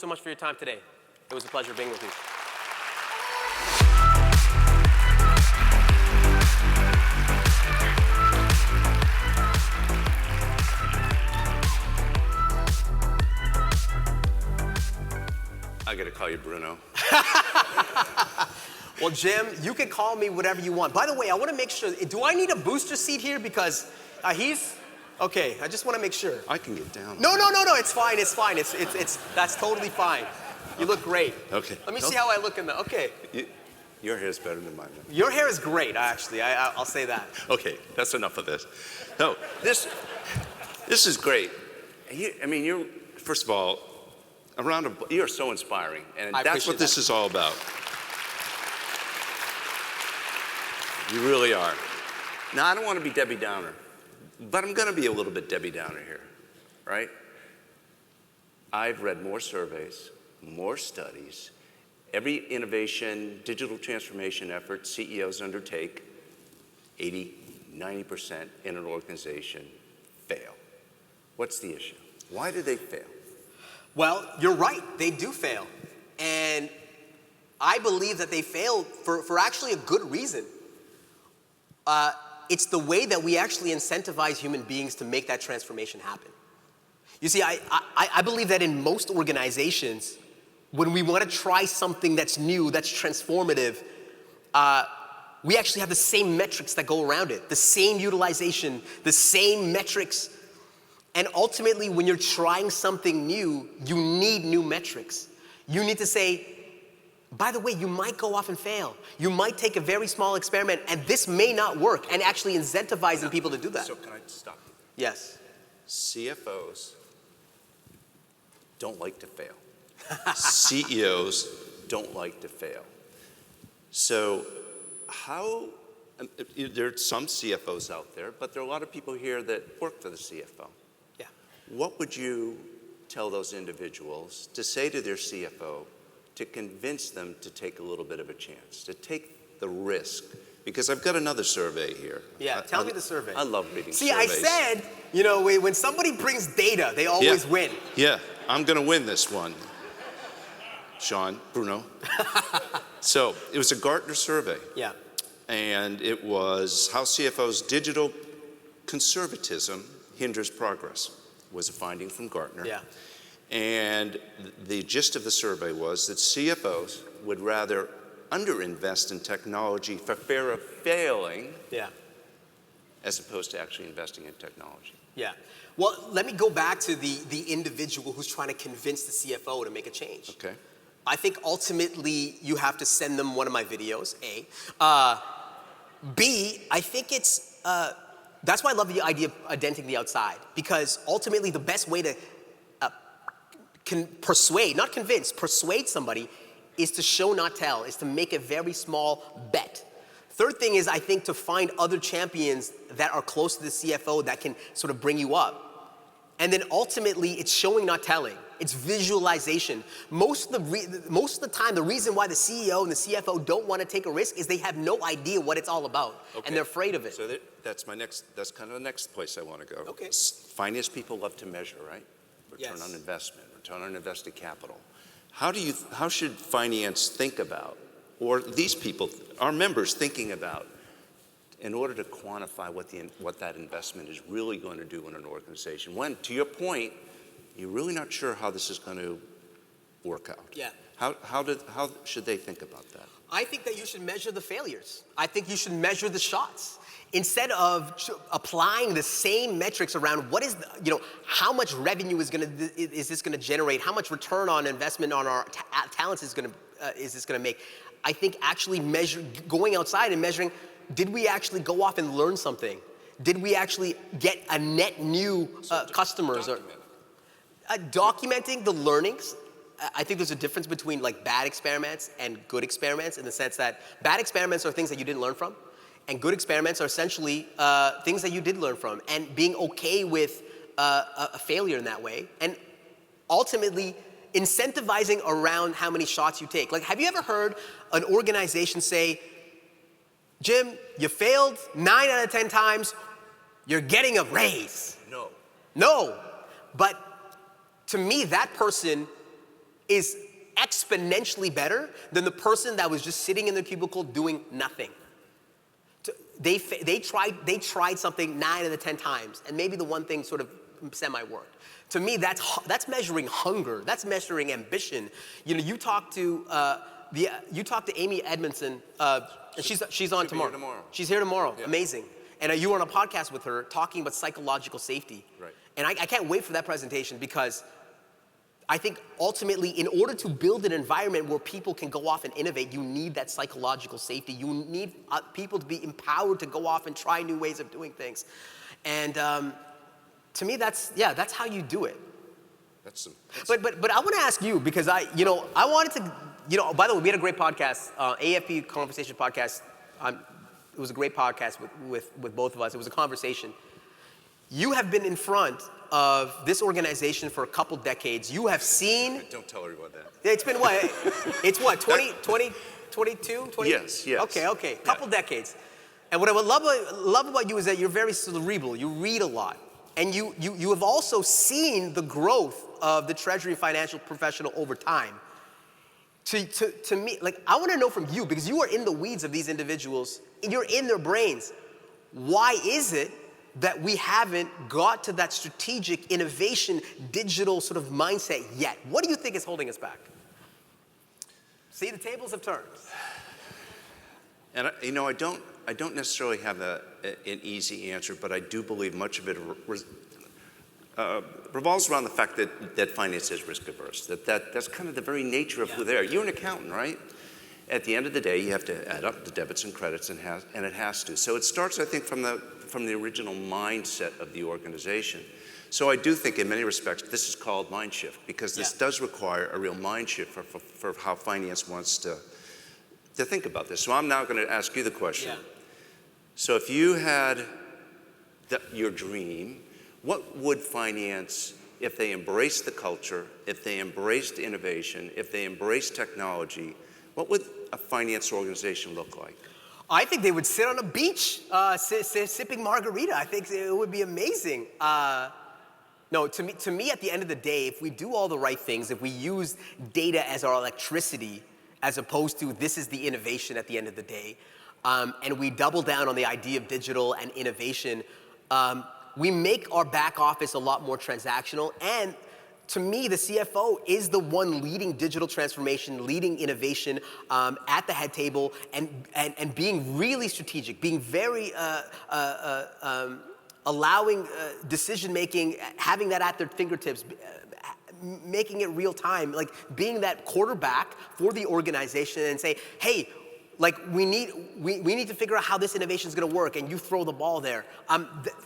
So much for your time today. It was a pleasure being with you. I gotta call you Bruno. Well, Jim, you can call me whatever you want. By the way, I want to make sure, do I need a booster seat here? Because okay, I just want to make sure. I can get down. No, it's fine, that's totally fine. You look great. Okay. Let me see how I look in the, okay. Your hair's better than mine. Your hair is great, actually, I'll say that. Okay, that's enough of this. No, this is great. You're, first of all, you're so inspiring, and that's what this is all about. You really are. Now, I don't want to be Debbie Downer, but I'm going to be a little bit Debbie Downer here, right? I've read more surveys, more studies. Every innovation, digital transformation effort CEOs undertake, 80, 90% in an organization fail. What's the issue? Why do they fail? Well, you're right, they do fail. And I believe that they fail for actually a good reason. It's the way that we actually incentivize human beings to make that transformation happen. You see, I believe that in most organizations, when we want to try something that's new, that's transformative, we actually have the same metrics that go around it, the same utilization, the same metrics. And ultimately, when you're trying something new, you need new metrics. You need to say, by the way, you might go off and fail. You might take a very small experiment, and this may not work, and actually incentivizing people to do that. So can I stop you? Yes. CFOs don't like to fail. CEOs don't like to fail. So there are some CFOs out there, but there are a lot of people here that work for the CFO. Yeah. What would you tell those individuals to say to their CFO to convince them to take a little bit of a chance, to take the risk? Because I've got another survey here. Yeah, tell me the survey. I love reading surveys. See, I said, when somebody brings data, they always win. Yeah, I'm going to win this one. Shawn, Bruno. So it was a Gartner survey. Yeah. And it was how CFOs' digital conservatism hinders progress, was a finding from Gartner. Yeah. And the gist of the survey was that CFOs would rather underinvest in technology for fear of failing, as opposed to actually investing in technology. Yeah. Well, let me go back to the individual who's trying to convince the CFO to make a change. Okay. I think ultimately you have to send them one of my videos, A. B, I think that's why I love the idea of denting the outside, because ultimately the best way to persuade, not convince, persuade somebody is to show, not tell, is to make a very small bet. Third thing is, I think, to find other champions that are close to the CFO that can sort of bring you up. And then ultimately, it's showing, not telling. It's visualization. Most of the time, the reason why the CEO and the CFO don't want to take a risk is they have no idea what it's all about, and they're afraid of it. So that's kind of the next place I want to go. Okay. Finance people love to measure, right? Return on investment, return on invested capital. How should finance think about, or these people, our members thinking about, in order to quantify what that investment is really going to do in an organization? When, to your point, you're really not sure how this is going to work out. Yeah. How should they think about that? I think that you should measure the failures. I think you should measure the shots. Instead of applying the same metrics around what is, how much revenue is this going to generate, how much return on investment on our talents is this going to make, I think actually going outside and measuring, did we actually go off and learn something? Did we actually get a net new customers? Documenting the learnings. I think there's a difference between bad experiments and good experiments, in the sense that bad experiments are things that you didn't learn from, and good experiments are essentially things that you did learn from, and being okay with a failure in that way, and ultimately incentivizing around how many shots you take. Have you ever heard an organization say, Jim, you failed 9 out of 10 times, you're getting a raise? No. No, but to me, that person is exponentially better than the person that was just sitting in the cubicle doing nothing. They tried something 9 of the 10 times, and maybe the one thing sort of semi-worked. To me, that's measuring hunger. That's measuring ambition. You know, you talk to Amy Edmondson. She's on tomorrow. She's here tomorrow. Yeah. Amazing. And you were on a podcast with her talking about psychological safety. Right. And I can't wait for that presentation, because I think ultimately, in order to build an environment where people can go off and innovate, you need that psychological safety. You need people to be empowered to go off and try new ways of doing things. And to me, that's how you do it. But I want to ask you, because I wanted to, by the way, we had a great podcast, AFP Conversation podcast. It was a great podcast with both of us. It was a conversation. You have been in front of this organization for a couple decades. You have seen... Don't tell everyone that. It's been what? It's what, 22? Yes. Okay. Couple decades. And what I would love about you is that you're very cerebral. You read a lot. And you have also seen the growth of the Treasury financial professional over time. To me, like, I want to know from you, because you are in the weeds of these individuals, and you're in their brains. Why is it that we haven't got to that strategic innovation, digital sort of mindset yet? What do you think is holding us back? See, the tables have turned. And I don't necessarily have an easy answer, but I do believe much of it revolves around the fact that finance is risk averse. That's kind of the very nature of who they are. You're an accountant, right? At the end of the day, you have to add up the debits and credits, and it has to. So it starts, I think, from the original mindset of the organization. So I do think, in many respects, this is called mind shift, because this does require a real mind shift for how finance wants to think about this. So I'm now going to ask you the question. Yeah. So if you had your dream, what would finance, if they embraced the culture, if they embraced innovation, if they embraced technology, what would a finance organization look like? I think they would sit on a beach sipping margarita. I think it would be amazing. No, to me, at the end of the day, if we do all the right things, if we use data as our electricity, as opposed to this is the innovation at the end of the day, and we double down on the idea of digital and innovation, we make our back office a lot more transactional. And to me, the CFO is the one leading digital transformation, leading innovation at the head table, and being really strategic, being very allowing decision making, having that at their fingertips, making it real time, like being that quarterback for the organization, and say, hey, like we need to figure out how this innovation is going to work, and you throw the ball there.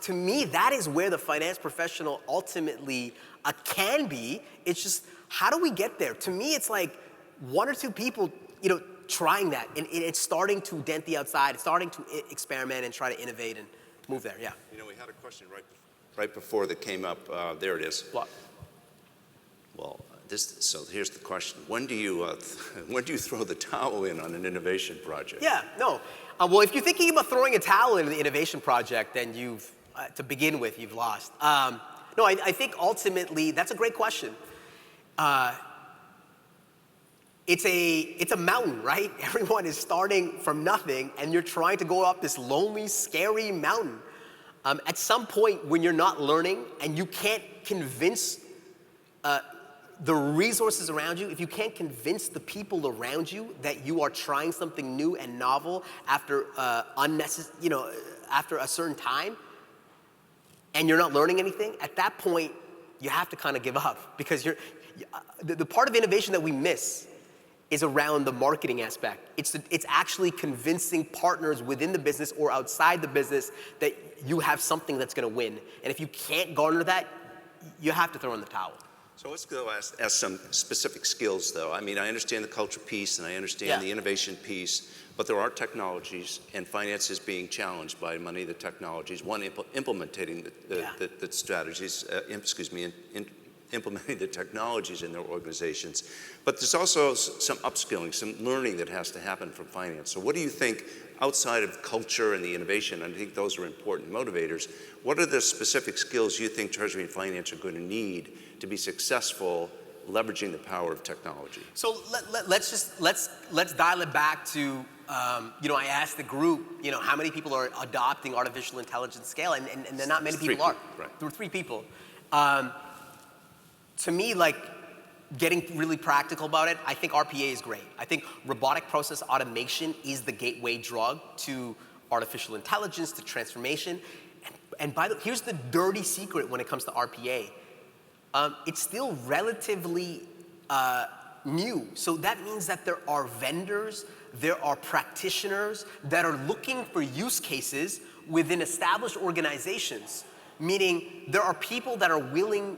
To me, that is where the finance professional ultimately can be. It's just, how do we get there? To me, it's like 1 or 2 people, trying that, and it's starting to dent the outside. It's starting to experiment and try to innovate and move there. Yeah. We had a question right before that came up. There it is. What? Well, so here's the question: when do you throw the towel in on an innovation project? Yeah. No. Well, if you're thinking about throwing a towel into the innovation project, then to begin with, you've lost. No, I think ultimately that's a great question. It's a mountain, right? Everyone is starting from nothing, and you're trying to go up this lonely, scary mountain. At some point, when you're not learning and you can't convince the resources around you, if you can't convince the people around you that you are trying something new and novel after after a certain time, and you're not learning anything, at that point, you have to kind of give up, because the part of innovation that we miss is around the marketing aspect. It's actually convincing partners within the business or outside the business that you have something that's going to win. And if you can't garner that, you have to throw in the towel. So let's go ask some specific skills, though. I mean, I understand the culture piece and I understand the innovation piece, but there are technologies, and finance is being challenged by many of the technologies. One, implementing the strategies, implementing the technologies in their organizations. But there's also some upskilling, some learning that has to happen from finance. So what do you think, outside of culture and the innovation, and I think those are important motivators, what are the specific skills you think Treasury and Finance are going to need to be successful leveraging the power of technology. So let's dial it back to, you know, I asked the group, you know, how many people are adopting artificial intelligence scale, and not many people are. Right. There were 3 people. To me, like, getting really practical about it, I think RPA is great. I think robotic process automation is the gateway drug to artificial intelligence, to transformation. And by the way, here's the dirty secret when it comes to RPA. It's still relatively new. So that means that there are vendors, there are practitioners that are looking for use cases within established organizations, meaning there are people that are willing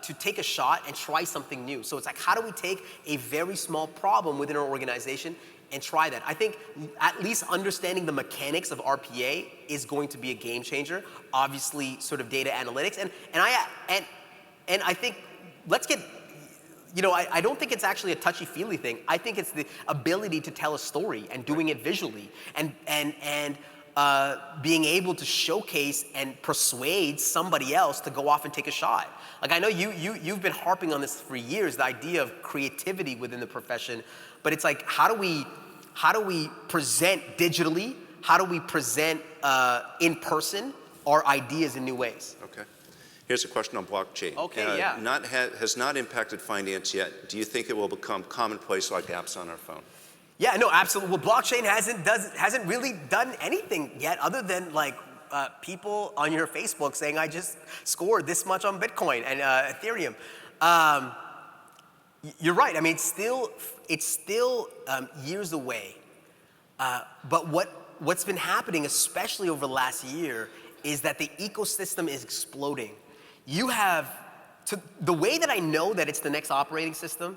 to take a shot and try something new. So it's like, how do we take a very small problem within our organization and try that? I think at least understanding the mechanics of RPA is going to be a game changer. Obviously, sort of data analytics, and I think, let's get, you know, I don't think it's actually a touchy-feely thing. I think it's the ability to tell a story and doing it visually, and being able to showcase and persuade somebody else to go off and take a shot. Like, I know you've been harping on this for years, the idea of creativity within the profession, but it's like, how do we present digitally? How do we present in person our ideas in new ways? Okay. Here's a question on blockchain. Okay, yeah. Has not impacted finance yet. Do you think it will become commonplace like apps on our phone? Yeah, no, absolutely. Well, blockchain hasn't really done anything yet, other than like people on your Facebook saying, I just scored this much on Bitcoin and Ethereum. You're right. I mean, it's still years away. But what's been happening, especially over the last year, is that the ecosystem is exploding. The way that I know that it's the next operating system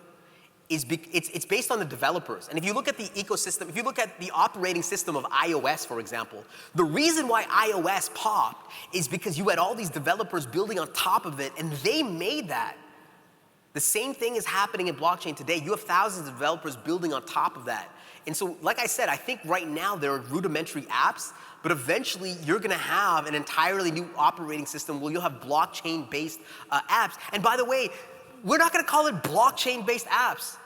is it's based on the developers. And if you look at the ecosystem, if you look at the operating system of iOS, for example, the reason why iOS popped is because you had all these developers building on top of it, and they made that. The same thing is happening in blockchain today. You have thousands of developers building on top of that. And so, like I said, I think right now there are rudimentary apps, but eventually you're gonna have an entirely new operating system where you'll have blockchain-based apps. And by the way, we're not gonna call it blockchain-based apps.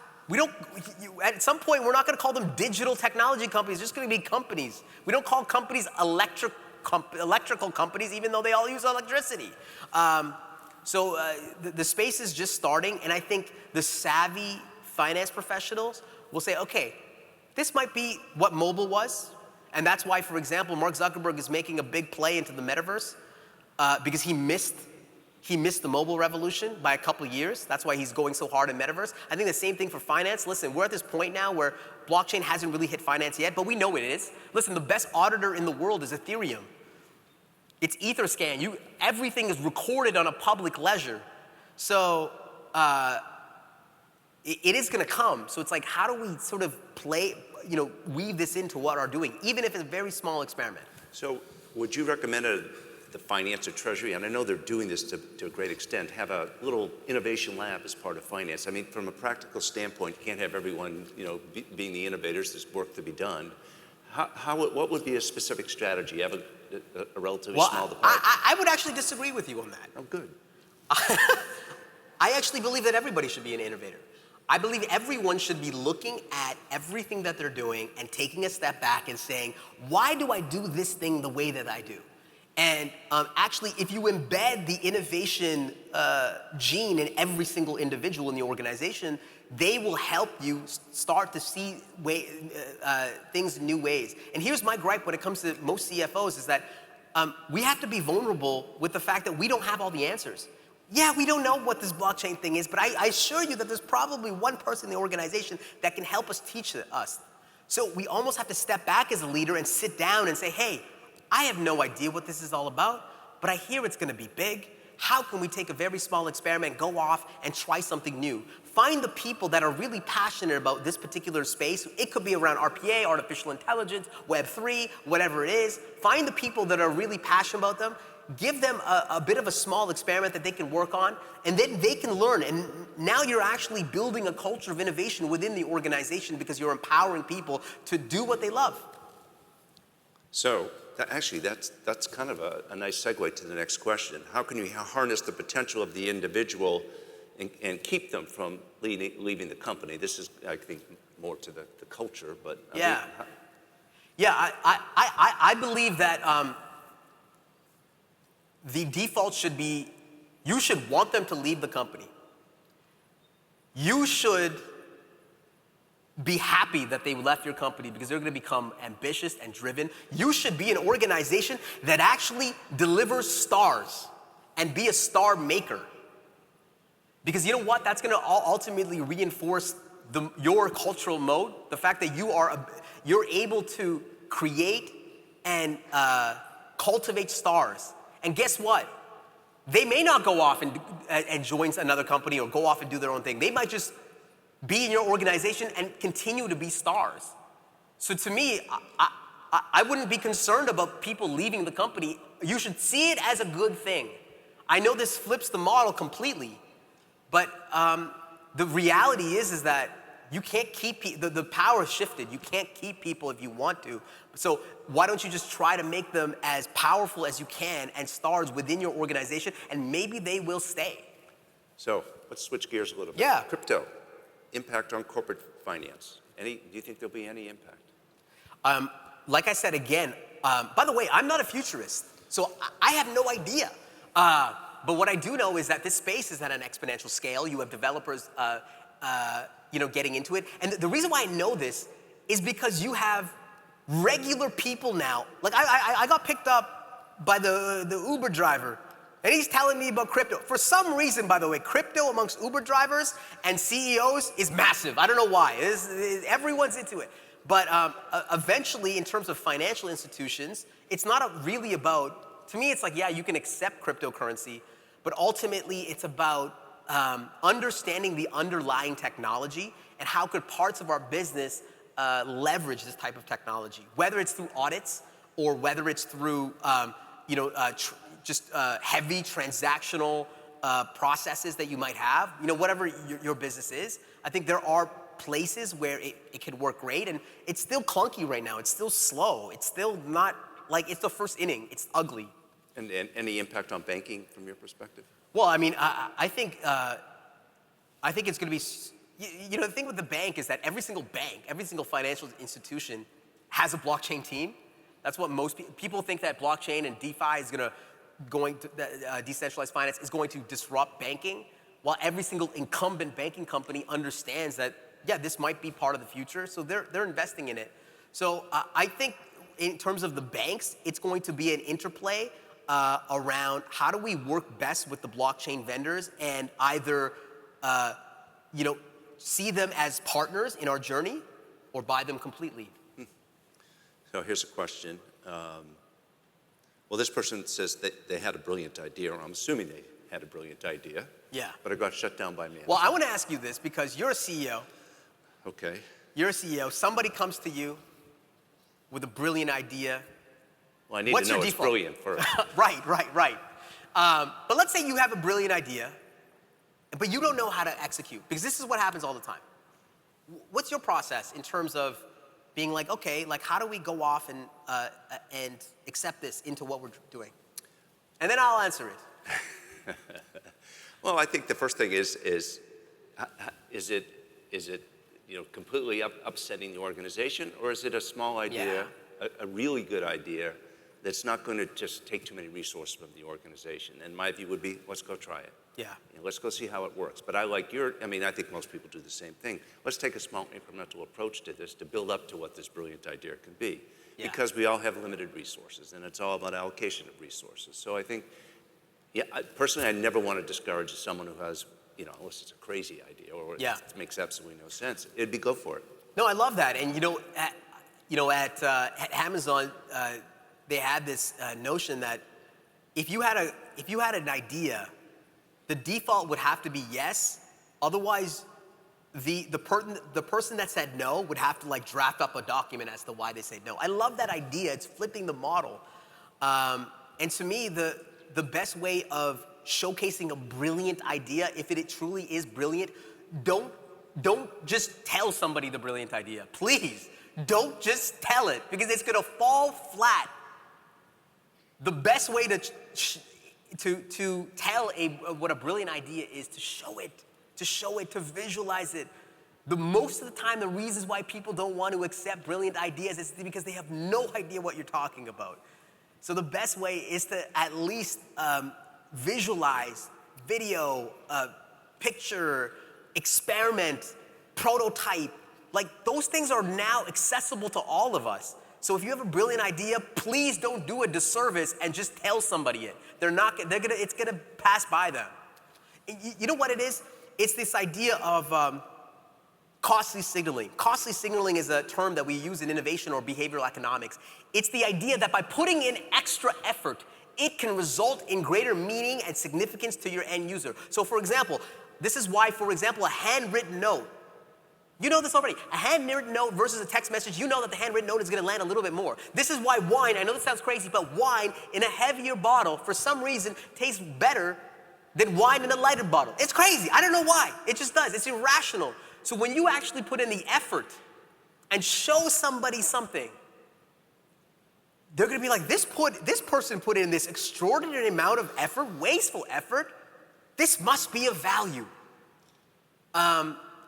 At some point, we're not gonna call them digital technology companies, they're just gonna be companies. We don't call companies electrical companies, even though they all use electricity. So the space is just starting, and I think the savvy finance professionals will say, okay, this might be what mobile was, and that's why, for example, Mark Zuckerberg is making a big play into the metaverse because he missed the mobile revolution by a couple years. That's why he's going so hard in metaverse. I think the same thing for finance. Listen, we're at this point now where blockchain hasn't really hit finance yet, but we know it is. Listen, the best auditor in the world is Ethereum. It's Etherscan. Everything is recorded on a public ledger. So it is gonna come. So it's like, how do we sort of weave this into what we're doing, even if it's a very small experiment? So would you recommend the finance or treasury, and I know they're doing this to a great extent, have a little innovation lab as part of finance? I mean, from a practical standpoint, you can't have everyone, being the innovators. There's work to be done. What would be a specific strategy? You have a relatively small department. I would actually disagree with you on that. Oh, good. I actually believe that everybody should be an innovator. I believe everyone should be looking at everything that they're doing and taking a step back and saying, why do I do this thing the way that I do? And actually, if you embed the innovation gene in every single individual in the organization, they will help you start to see things in new ways. And here's my gripe when it comes to most CFOs is that we have to be vulnerable with the fact that we don't have all the answers. Yeah, we don't know what this blockchain thing is, but I assure you that there's probably one person in the organization that can help us teach us. So we almost have to step back as a leader and sit down and say, hey, I have no idea what this is all about, but I hear it's gonna be big. How can we take a very small experiment, go off and try something new? Find the people that are really passionate about this particular space. It could be around RPA, artificial intelligence, Web3, whatever it is. Find the people that are really passionate about them. Give them a bit of a small experiment that they can work on, and then they can learn. And now you're actually building a culture of innovation within the organization because you're empowering people to do what they love. So that's kind of a nice segue to the next question. How can you harness the potential of the individual and keep them from leaving the company? This is, I think, more to the culture, but I believe that the default should be, you should want them to leave the company. You should be happy that they left your company because they're going to become ambitious and driven. You should be an organization that actually delivers stars and be a star maker. Because you know what? That's going to ultimately reinforce your cultural mode. The fact that you're able to create and cultivate stars. And guess what? They may not go off and join another company or go off and do their own thing. They might just be in your organization and continue to be stars. So to me, I wouldn't be concerned about people leaving the company. You should see it as a good thing. I know this flips the model completely, but the reality is that you can't keep the power has shifted. You can't keep people if you want to. So why don't you just try to make them as powerful as you can and stars within your organization, and maybe they will stay. So let's switch gears a little bit. Yeah. Crypto, impact on corporate finance. Do you think there'll be any impact? Like I said again, by the way, I'm not a futurist, so I have no idea. But what I do know is that this space is at an exponential scale. You have developers, getting into it. And the reason why I know this is because you have regular people now. Like I got picked up by the Uber driver, and he's telling me about crypto. For some reason, by the way, crypto amongst Uber drivers and CEOs is massive. I don't know why. Everyone's into it. But eventually, in terms of financial institutions, it's not really about, to me, it's like, yeah, you can accept cryptocurrency, but ultimately it's about understanding the underlying technology and how could parts of our business leverage this type of technology, whether it's through audits or whether it's through heavy transactional processes that you might have, whatever your business is. I think there are places where it could work great, and it's still clunky right now. It's still slow. It's still not, like, it's the first inning. It's ugly. And any impact on banking from your perspective? Well, I mean, I think it's going to be, the thing with the bank is that every single bank, every single financial institution has a blockchain team. That's what most people think, that blockchain and DeFi is going to decentralized finance is going to disrupt banking, while every single incumbent banking company understands that, yeah, this might be part of the future, so they're investing in it. So I think in terms of the banks, it's going to be an interplay around how do we work best with the blockchain vendors and either see them as partners in our journey or buy them completely. So here's a question. Well, this person says that they had a brilliant idea, or I'm assuming they had a brilliant idea. Yeah. But it got shut down by management. Well, I want to ask you this because you're a CEO. Okay. You're a CEO. Somebody comes to you with a brilliant idea. Well, I need What's to know your it's default? brilliant first. Right. But let's say you have a brilliant idea, but you don't know how to execute, because this is what happens all the time. What's your process in terms of being like, okay, like how do we go off and accept this into what we're doing? And then I'll answer it. Well, I think the first thing is it completely upsetting the organization, or is it a small idea, a really good idea that's not going to just take too many resources from the organization? And my view would be, let's go try it. Yeah. Let's go see how it works. But I think most people do the same thing. Let's take a small incremental approach to this to build up to what this brilliant idea can be. Yeah. Because we all have limited resources, and it's all about allocation of resources. So I think, personally, I never want to discourage someone who has, unless it's a crazy idea or it makes absolutely no sense. It'd be go for it. No, I love that. And at Amazon, they had this notion that if you had an idea, the default would have to be yes. Otherwise, the person that said no would have to draft up a document as to why they say no. I love that idea. It's flipping the model. And to me, the best way of showcasing a brilliant idea, if it truly is brilliant, don't just tell somebody the brilliant idea. Please, don't just tell it, because it's gonna fall flat. The best way to tell what a brilliant idea is, to show it, to visualize it. Most of the time, the reasons why people don't want to accept brilliant ideas is because they have no idea what you're talking about. So the best way is to at least visualize, video, picture, experiment, prototype. Like, those things are now accessible to all of us. So if you have a brilliant idea, please don't do a disservice and just tell somebody it. It's gonna pass by them. You know what it is? It's this idea of costly signaling. Costly signaling is a term that we use in innovation or behavioral economics. It's the idea that by putting in extra effort, it can result in greater meaning and significance to your end user. So for example, this is why, for example, a handwritten note, you know this already. A handwritten note versus a text message, you know that the handwritten note is gonna land a little bit more. This is why wine, I know this sounds crazy, but wine in a heavier bottle, for some reason, tastes better than wine in a lighter bottle. It's crazy, I don't know why. It just does, it's irrational. So when you actually put in the effort and show somebody something, they're gonna be like, this person put in this extraordinary amount of effort, wasteful effort, this must be of value.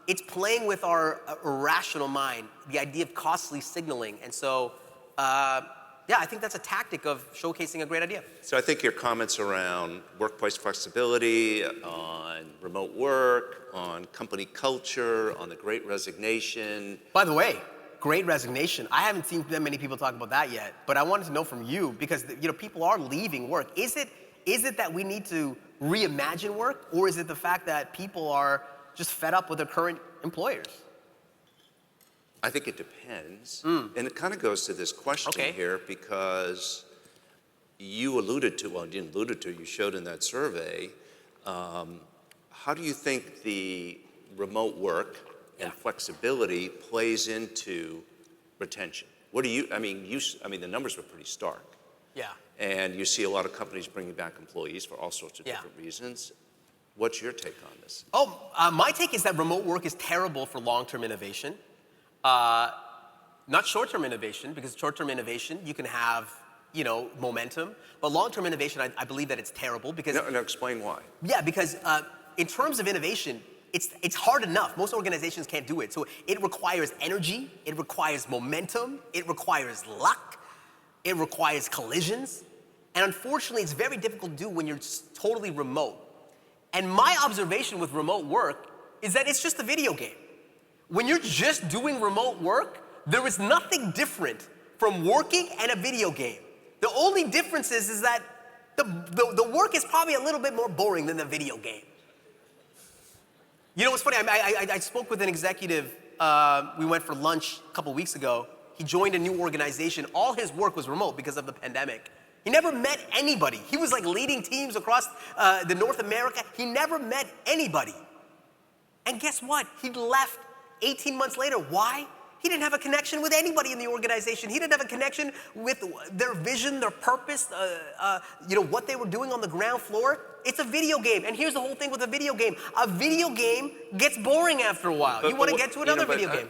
It's playing with our irrational mind, the idea of costly signaling. And so, yeah, I think that's a tactic of showcasing a great idea. So I think your comments around workplace flexibility, on remote work, on company culture, on the Great Resignation. By the way, Great Resignation, I haven't seen that many people talk about that yet, but I wanted to know from you, because people are leaving work. Is it that we need to reimagine work, or is it the fact that people are just fed up with their current employers? I think it depends. And it kind of goes to this question here, because you alluded to, well, you didn't allude to, you showed in that survey, how do you think the remote work and flexibility plays into retention? What do you, I mean, the numbers were pretty stark. Yeah. And you see a lot of companies bringing back employees for all sorts of different reasons. What's your take on this? My take is that remote work is terrible for long-term innovation. Not short-term innovation, because short-term innovation, you can have, momentum. But long-term innovation, I believe that it's terrible because... No, explain why. Yeah, because in terms of innovation, it's hard enough. Most organizations can't do it. So it requires energy, it requires momentum, it requires luck, it requires collisions. And unfortunately, it's very difficult to do when you're totally remote. And my observation with remote work is that it's just a video game. When you're just doing remote work, there is nothing different from working and a video game. The only difference is that the work is probably a little bit more boring than the video game. You know what's funny? I spoke with an executive, we went for lunch a couple weeks ago. He joined a new organization. All his work was remote because of the pandemic. He never met anybody. He was like leading teams across the North America. He never met anybody. And guess what? He left 18 months later. Why? He didn't have a connection with anybody in the organization. He didn't have a connection with their vision, their purpose, what they were doing on the ground floor. It's a video game. And here's the whole thing with a video game. A video game gets boring after a while. You want to get to another video game.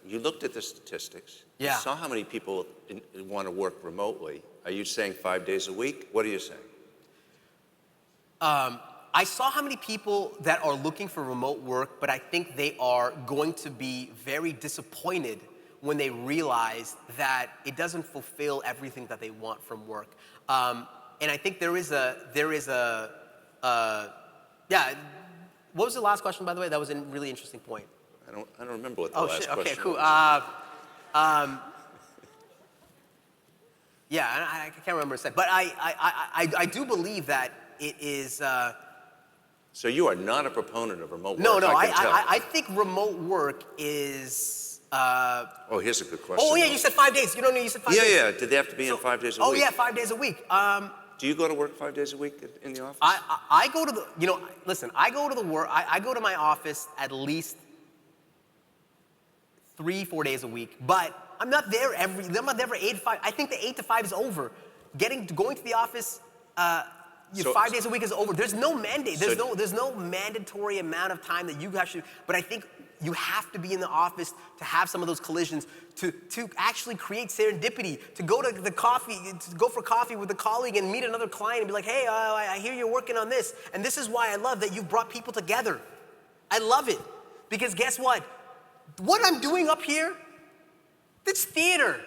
You looked at the statistics. Yeah. You saw how many people want to work remotely. Are you saying 5 days a week? What are you saying? I saw how many people that are looking for remote work, but I think they are going to be very disappointed when they realize that it doesn't fulfill everything that they want from work. And I think there is a, yeah. What was the last question, by the way? That was a really interesting point. I don't remember what the last question was. Okay, cool. Yeah, I can't remember what I said, but I do believe that it is. So you are not a proponent of remote work? No, I think remote work is. Oh, here's a good question. Oh yeah, you said 5 days. You said 5 days. Yeah. Did they have to be in 5 days a week? Oh yeah, 5 days a week. Do you go to work 5 days a week in the office? I go to the. Listen. I go to the work. I go to my office at least 3-4 days a week, but I'm not there I'm not there for 8 to 5. I think the 8 to 5 is over. Going to the office, 5 days a week is over. There's no mandate. There's no mandatory amount of time that you actually. But I think you have to be in the office to have some of those collisions, to actually create serendipity, to go for coffee with a colleague and meet another client and be like, hey, I hear you're working on this, and this is why I love that you've brought people together. I love it because guess what? What I'm doing up here, it's theater.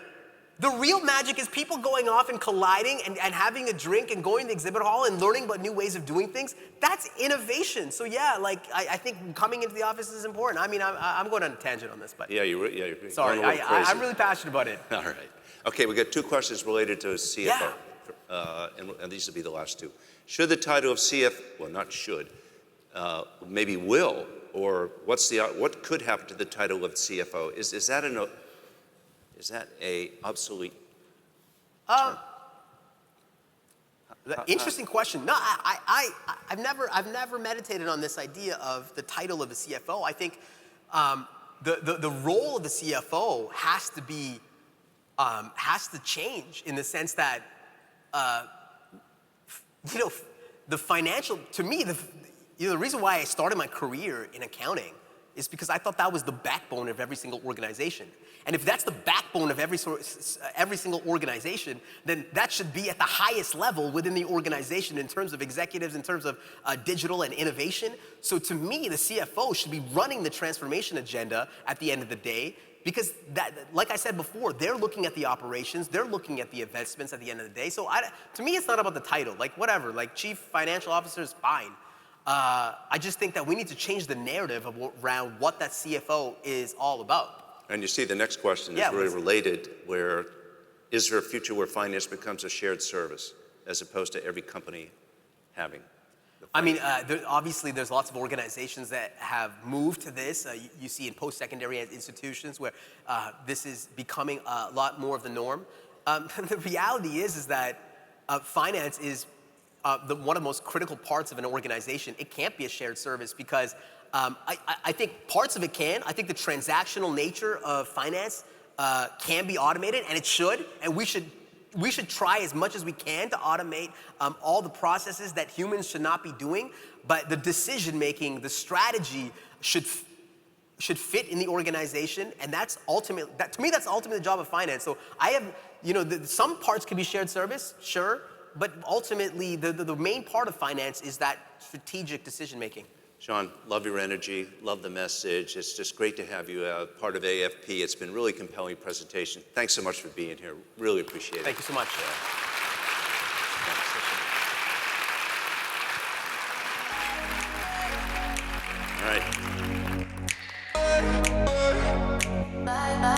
The real magic is people going off and colliding and having a drink and going to the exhibit hall and learning about new ways of doing things. That's innovation. So yeah, like I think coming into the office is important. I mean, I'm going on a tangent on this, but you're sorry, going a little crazy. I'm really passionate about it. All right. Okay, we got 2 questions related to CFO, Yeah. and these will be the last 2. Should the title of well, not should, maybe will, or what could happen to the title of CFO? Is that a obsolete term? Interesting question. No, I've never meditated on this idea of the title of the CFO. I think the role of the CFO has to change in the sense that the financial, to me, the reason why I started my career in accounting is because I thought that was the backbone of every single organization. And if that's the backbone of every single organization, then that should be at the highest level within the organization in terms of executives, in terms of digital and innovation. So to me, the CFO should be running the transformation agenda at the end of the day, because that, like I said before, they're looking at the operations, they're looking at the investments at the end of the day. So to me, it's not about the title. Like whatever, like chief financial officer is fine. I just think that we need to change the narrative around what that CFO is all about. And you see the next question is really related, where is there a future where finance becomes a shared service as opposed to every company having? I mean, obviously there's lots of organizations that have moved to this. You see in post-secondary institutions where this is becoming a lot more of the norm. The reality is that finance is one of the most critical parts of an organization. It can't be a shared service because I think parts of it can. I think the transactional nature of finance can be automated, and it should, and we should try as much as we can to automate all the processes that humans should not be doing. But the decision making, the strategy should fit in the organization, and that's ultimately, to me, that's ultimately the job of finance. So I have, some parts can be shared service, sure, but ultimately the main part of finance is that strategic decision making. Shawn, love your energy, love the message. It's just great to have you part of AFP. It's been a really compelling presentation. Thanks so much for being here. Really appreciate it. Thank you so much. All right.